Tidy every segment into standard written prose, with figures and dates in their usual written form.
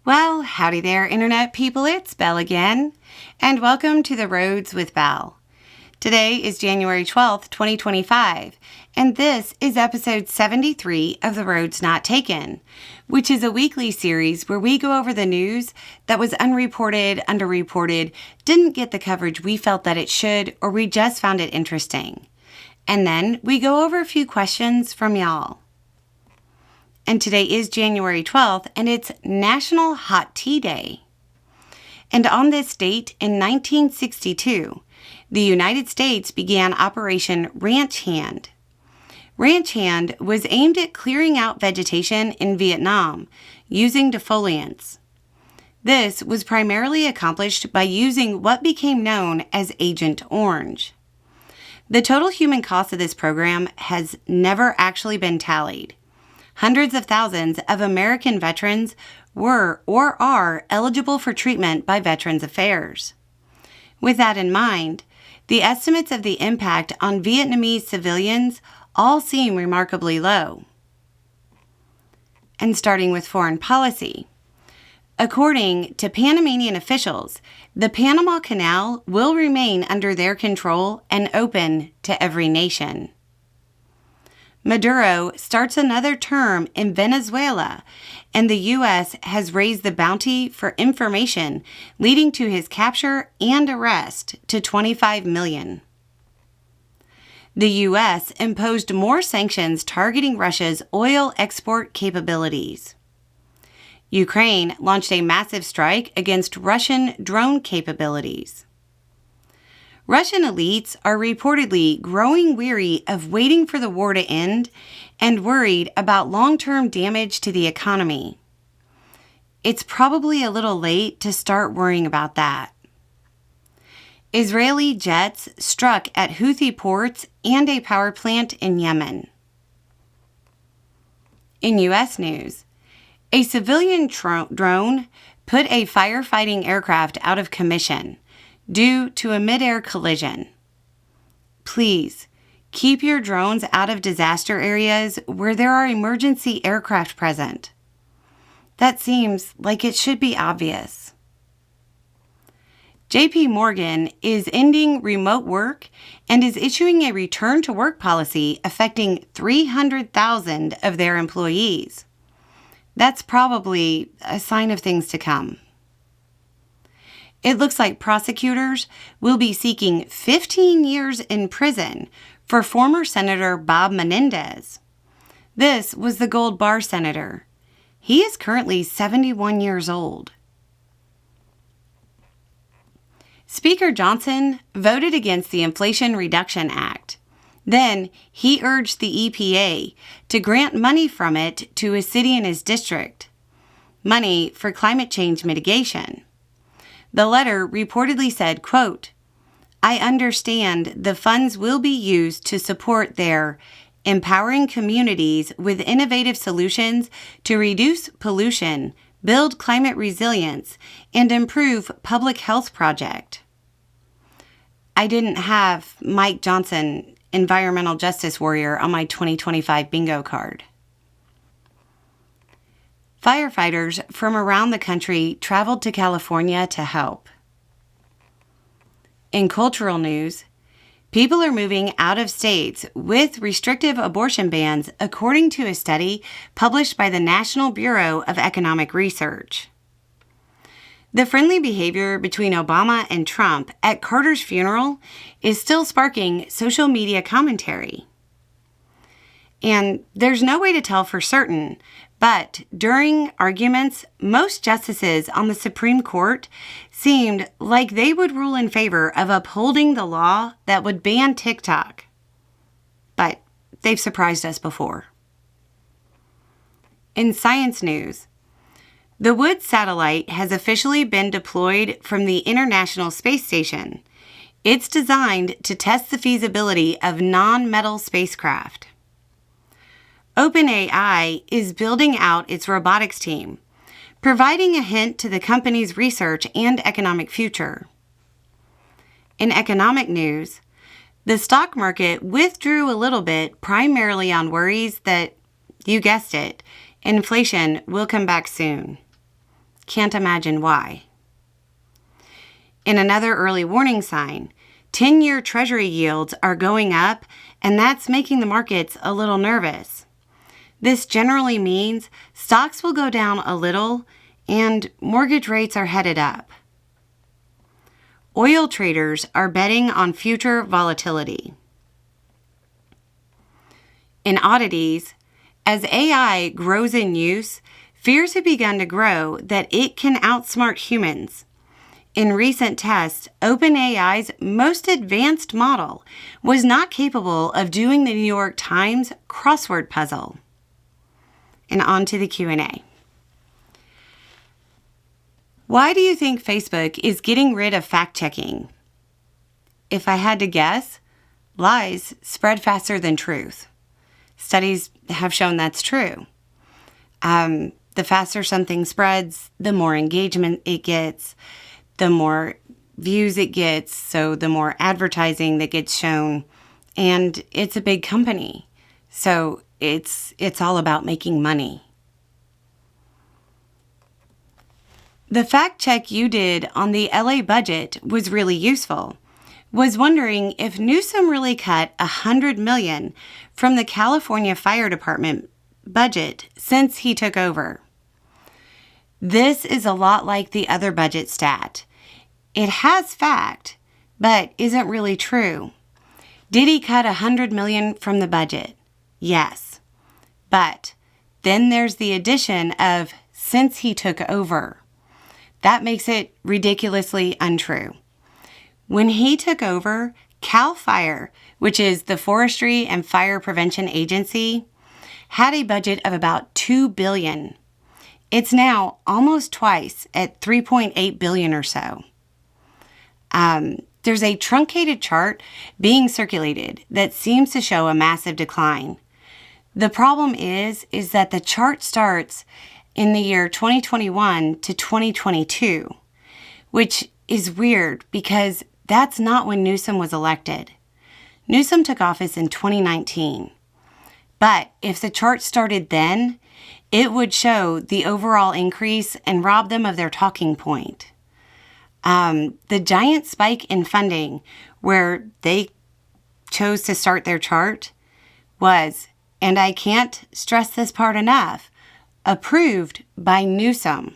Well, howdy there, Internet people. It's Belle again, and welcome to The Roads with Belle. Today is January 12th, 2025, and this is episode 73 of The Roads Not Taken, which is a weekly series where we go over the news that was unreported, underreported, didn't get the coverage we felt that it should, or we just found it interesting. And then we go over a few questions from y'all. And today is January 12th, and it's National Hot Tea Day. And on this date in 1962, the United States began Operation Ranch Hand. Ranch Hand was aimed at clearing out vegetation in Vietnam using defoliants. This was primarily accomplished by using what became known as Agent Orange. The total human cost of this program has never actually been tallied. Hundreds of thousands of American veterans were or are eligible for treatment by Veterans Affairs. With that in mind, the estimates of the impact on Vietnamese civilians all seem remarkably low. And starting with foreign policy. According to Panamanian officials, the Panama Canal will remain under their control and open to every nation. Maduro starts another term in Venezuela, and the U.S. has raised the bounty for information leading to his capture and arrest to $25 million. The U.S. imposed more sanctions targeting Russia's oil export capabilities. Ukraine launched a massive strike against Russian drone capabilities. Russian elites are reportedly growing weary of waiting for the war to end and worried about long-term damage to the economy. It's probably a little late to start worrying about that. Israeli jets struck at Houthi ports and a power plant in Yemen. In U.S. news, a civilian drone put a firefighting aircraft out of commission due to a mid-air collision. Please, keep your drones out of disaster areas where there are emergency aircraft present. That seems like it should be obvious. JP Morgan is ending remote work and is issuing a return-to-work policy affecting 300,000 of their employees. That's probably a sign of things to come. It looks like prosecutors will be seeking 15 years in prison for former Senator Bob Menendez. This was the Gold Bar senator. He is currently 71 years old. Speaker Johnson voted against the Inflation Reduction Act. Then he urged the EPA to grant money from it to a city in his district, money for climate change mitigation. The letter reportedly said, quote, "I understand the funds will be used to support their empowering communities with innovative solutions to reduce pollution, build climate resilience, and improve public health project." I didn't have Mike Johnson, environmental justice warrior, on my 2025 bingo card. Firefighters from around the country traveled to California to help. In cultural news, people are moving out of states with restrictive abortion bans, according to a study published by the National Bureau of Economic Research. The friendly behavior between Obama and Trump at Carter's funeral is still sparking social media commentary. And there's no way to tell for certain, but during arguments, most justices on the Supreme Court seemed like they would rule in favor of upholding the law that would ban TikTok. But they've surprised us before. In science news, the Woods satellite has officially been deployed from the International Space Station. It's designed to test the feasibility of non-metal spacecraft. OpenAI is building out its robotics team, providing a hint to the company's research and economic future. In economic news, the stock market withdrew a little bit, primarily on worries that, you guessed it, inflation will come back soon. can't imagine why. In another early warning sign, 10-year Treasury yields are going up, and that's making the markets a little nervous. This generally means stocks will go down a little and mortgage rates are headed up. Oil traders are betting on future volatility. In oddities, as AI grows in use, fears have begun to grow that it can outsmart humans. In recent tests, OpenAI's most advanced model was not capable of doing the New York Times crossword puzzle. And on to the Q&A. Why do you think Facebook is getting rid of fact-checking? If I had to guess, lies spread faster than truth. Studies have shown that's true. The faster something spreads, the more engagement it gets, the more views it gets, so the more advertising that gets shown. And it's a big company, so it's all about making money. The fact check you did on the LA budget was really useful. Was wondering if Newsom really cut $100 million from the California Fire Department budget since he took over. This is a lot like the other budget stat. It has fact, but isn't really true. Did he cut $100 million from the budget? Yes. But then there's the addition of since he took over. That makes it ridiculously untrue. When he took over, Calfire, which is the Forestry and Fire Prevention Agency, had a budget of about $2 billion. It's now almost twice at $3.8 billion or so. There's a truncated chart being circulated that seems to show a massive decline. The problem is that the chart starts in the year 2021 to 2022, which is weird because that's not when Newsom was elected. Newsom took office in 2019. But if the chart started then, it would show the overall increase and rob them of their talking point. The giant spike in funding where they chose to start their chart was, and I can't stress this part enough, approved by Newsom.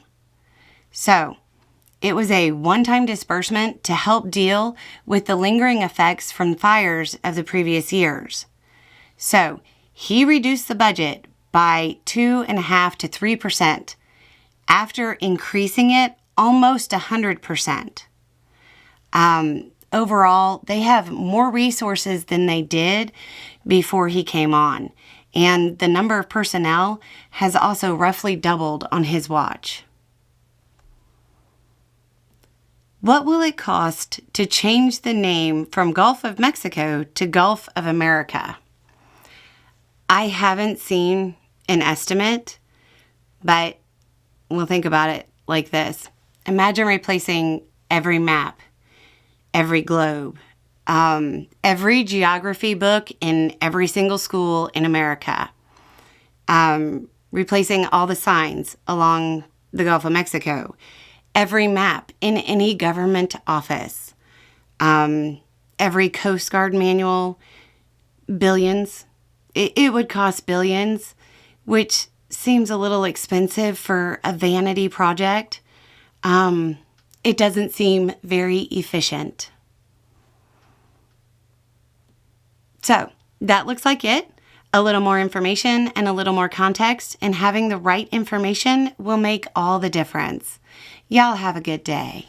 So, it was a one-time disbursement to help deal with the lingering effects from fires of the previous years. So, he reduced the budget by 2.5% to 3% after increasing it almost 100%. Overall, they have more resources than they did before he came on, and the number of personnel has also roughly doubled on his watch. What will it cost to change the name from Gulf of Mexico to Gulf of America? I haven't seen an estimate, but we'll think about it like this. Imagine replacing every map, every globe, every geography book in every single school in America, replacing all the signs along the Gulf of Mexico, every map in any government office, every Coast Guard manual, billions. It would cost billions, which seems a little expensive for a vanity project. It doesn't seem very efficient. So that looks like it. A little more information and a little more context, and having the right information will make all the difference. Y'all have a good day.